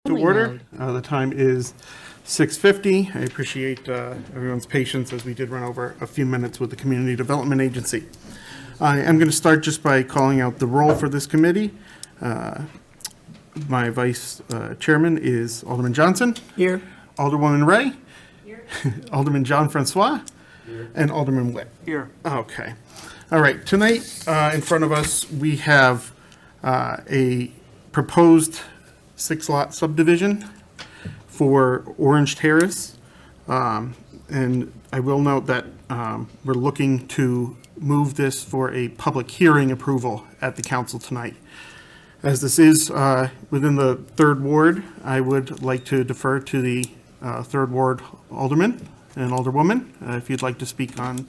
to order. The time is 6:50. I appreciate everyone's patience as we did run over a few minutes with the Community Development Agency. I am going to start just by calling out the roll for this committee. My vice chairman is Alderman Johnson. Here. Alderwoman Ray. Here. Alderman John Francois. Here. And Alderman Witt. Here. Okay. All right. Tonight in front of us we have a proposed 6-lot subdivision for Orange Terrace. And I will note that we're looking to move this for a public hearing approval at the council tonight. As this is within the 3rd Ward, I would like to defer to the 3rd Ward Alderman and Alderwoman if you'd like to speak on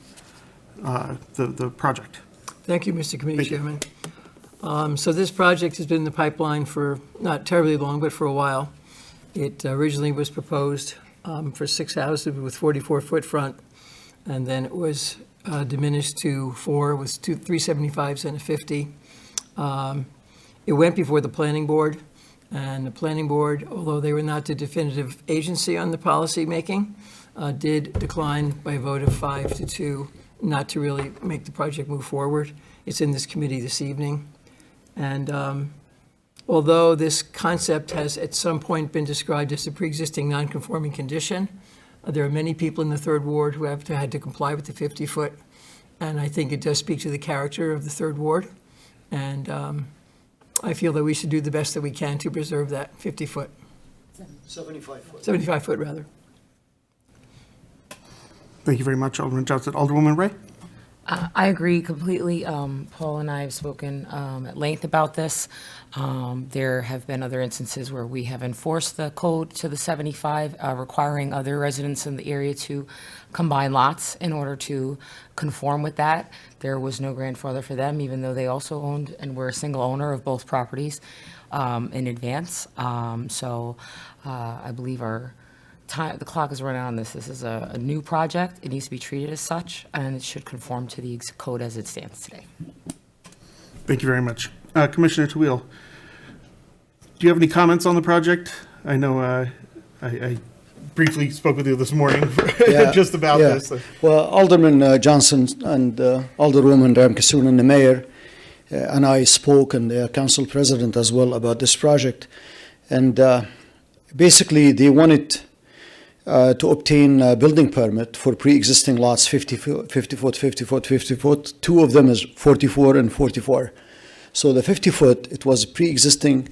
the project. Thank you, Mr. Committee Chairman. So this project has been in the pipeline for not terribly long, but for a while. It originally was proposed for 6 houses with 44-foot front, and then it was diminished to 4 with 2 375s and a 50. It went before the planning board, and the planning board, although they were not the definitive agency on the policy making, did decline by a vote of 5-2 not to really make the project move forward. It's in this committee this evening. And although this concept has at some point been described as a pre-existing non-conforming condition, there are many people in the 3rd Ward who have had to comply with the 50-foot. And I think it does speak to the character of the 3rd Ward. And I feel that we should do the best that we can to preserve that 50-foot. 75-foot. 75-foot, rather. Thank you very much, Alderman Johnson. Alderwoman Ray? I agree completely. Paul and I have spoken at length about this. There have been other instances where we have enforced the code to the 75, requiring other residents in the area to combine lots in order to conform with that. There was no grandfather for them, even though they also owned and were a single owner of both properties in advance. So I believe the clock is running on this. This is a new project. It needs to be treated as such, and it should conform to the code as it stands today. Thank you very much. Commissioner Tawil, do you have any comments on the project? I know I briefly spoke with you this morning just about this. Well, Alderman Johnson and Alderwoman Ramkasoon and the mayor and I spoke, and the council president as well, about this project. And basically they wanted to obtain a building permit for pre-existing lots, 50 foot, 50 foot, 50 foot, 50 foot. 2 of them is 44 and 44. So the 50 foot, it was a pre-existing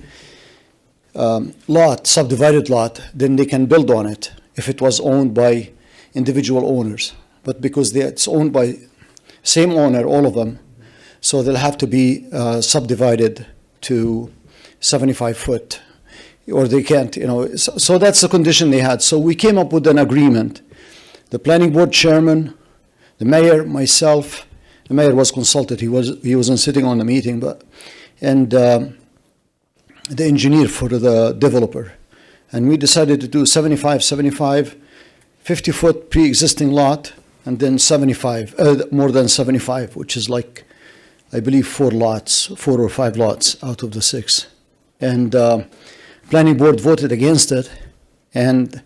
lot, subdivided lot, then they can build on it if it was owned by individual owners. But because it's owned by same owner, all of them, so they'll have to be subdivided to 75 foot. Or they can't, so that's the condition they had. So we came up with an agreement. The planning board chairman, the mayor, myself, the mayor was consulted. He wasn't sitting on the meeting, and the engineer for the developer. And we decided to do 75, 75, 50 foot pre-existing lot, and then 75, more than 75, which is like, I believe 4 or 5 lots out of the 6. And planning board voted against it, and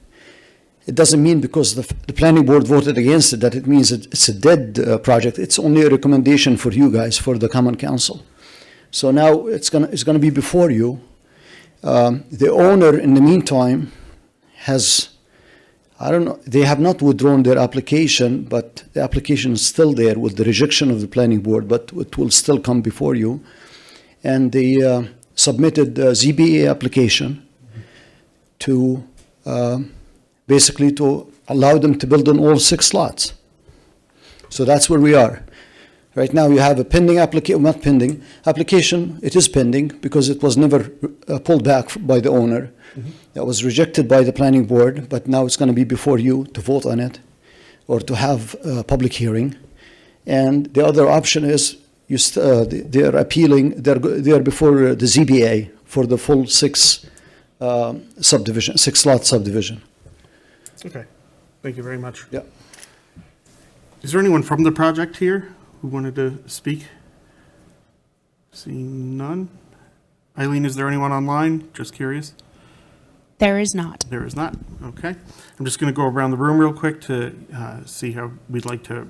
it doesn't mean because the planning board voted against it that it means it's a dead project. It's only a recommendation for you guys, for the common council. So now it's gonna be before you. The owner, in the meantime, has, I don't know, they have not withdrawn their application, but the application is still there with the rejection of the planning board, but it will still come before you. And they submitted a ZBA application to basically to allow them to build on all 6 lots. So that's where we are. Right now you have a pending application, not pending, application, it is pending because it was never pulled back by the owner. That was rejected by the planning board, but now it's going to be before you to vote on it or to have a public hearing. And the other option is they are appealing, they are before the ZBA for the full 6 subdivision, 6-lot subdivision. Okay, thank you very much. Yeah. Is there anyone from the project here who wanted to speak? Seeing none. Eileen, is there anyone online? Just curious. There is not. There is not. Okay. I'm just going to go around the room real quick to see how we'd like to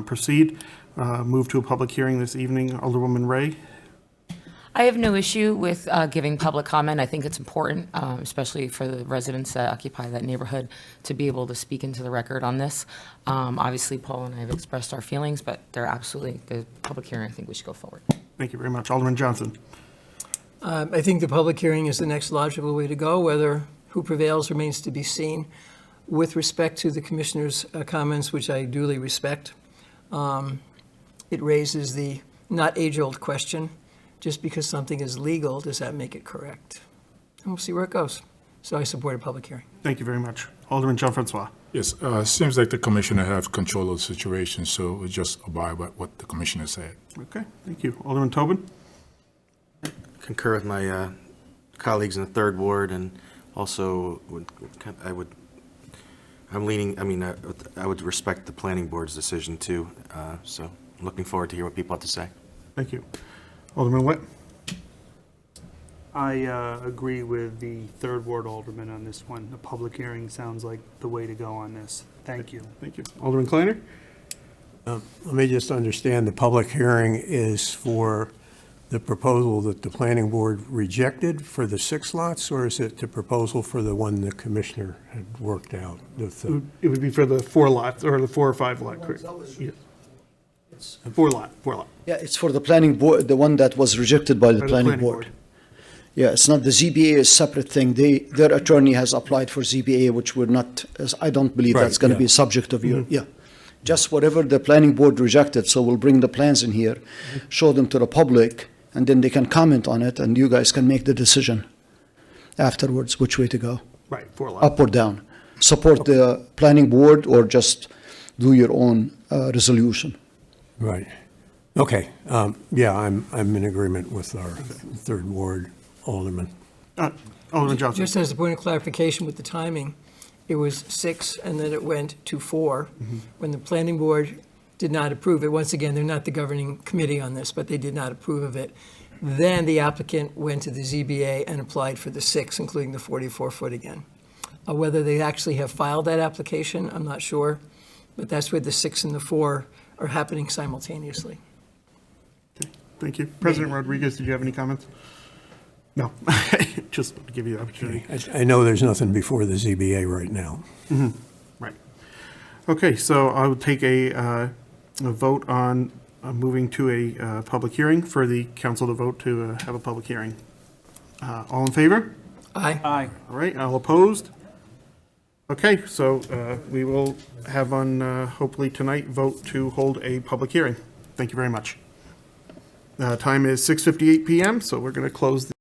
proceed. Move to a public hearing this evening. Alderwoman Ray. I have no issue with giving public comment. I think it's important, especially for the residents that occupy that neighborhood, to be able to speak into the record on this. Obviously, Paul and I have expressed our feelings, but they're absolutely, the public hearing, I think we should go forward. Thank you very much. Alderman Johnson. I think the public hearing is the next logical way to go. Whether who prevails remains to be seen. With respect to the commissioner's comments, which I duly respect, it raises the not age-old question. Just because something is legal, does that make it correct? And we'll see where it goes. So I support a public hearing. Thank you very much. Alderman Jean-Francois. Yes, seems like the commissioner has control of the situation, so we'll just abide by what the commissioner said. Okay, thank you. Alderman Tobin. Concur with my colleagues in the third ward, and also I would respect the planning board's decision too. So I'm looking forward to hear what people have to say. Thank you. Alderman Witt. I agree with the third ward alderman on this one. The public hearing sounds like the way to go on this. Thank you. Thank you. Alderman Kleiner. Let me just understand, the public hearing is for the proposal that the planning board rejected for the 6 lots, or is it the proposal for the one the commissioner had worked out? It would be for the 4 lots, or the 4 or 5 lot. Correct. Yeah. 4 lot. Yeah, it's for the planning board, the one that was rejected by the planning board. Yeah, it's not, the ZBA is a separate thing. Their attorney has applied for ZBA, which we're not, I don't believe Right, that's going to be a subject of your, yeah. Just whatever the planning board rejected, so we'll bring the plans in here, show them to the public, and then they can comment on it, and you guys can make the decision afterwards, which way to go, Right, 4 lots. up or down. Support the planning board, or just do your own resolution. Right. Okay. Yeah, I'm in agreement with our third ward alderman. Alderman Johnson. Just as a point of clarification with the timing, it was 6 and then it went to 4. When the planning board did not approve it, once again, they're not the governing committee on this, but they did not approve of it. Then the applicant went to the ZBA and applied for the 6, including the 44-foot again. Whether they actually have filed that application, I'm not sure, but that's where the 6 and the 4 are happening simultaneously. Thank you. President Rodriguez, did you have any comments? No. Just to give you the opportunity. I know there's nothing before the ZBA right now. Right. Okay, so I will take a vote on moving to a public hearing for the council to vote to have a public hearing. All in favor? Aye. Aye. All right, all opposed? Okay, so we will have on, hopefully tonight, vote to hold a public hearing. Thank you very much. Time is 6:58 PM, so we're going to close the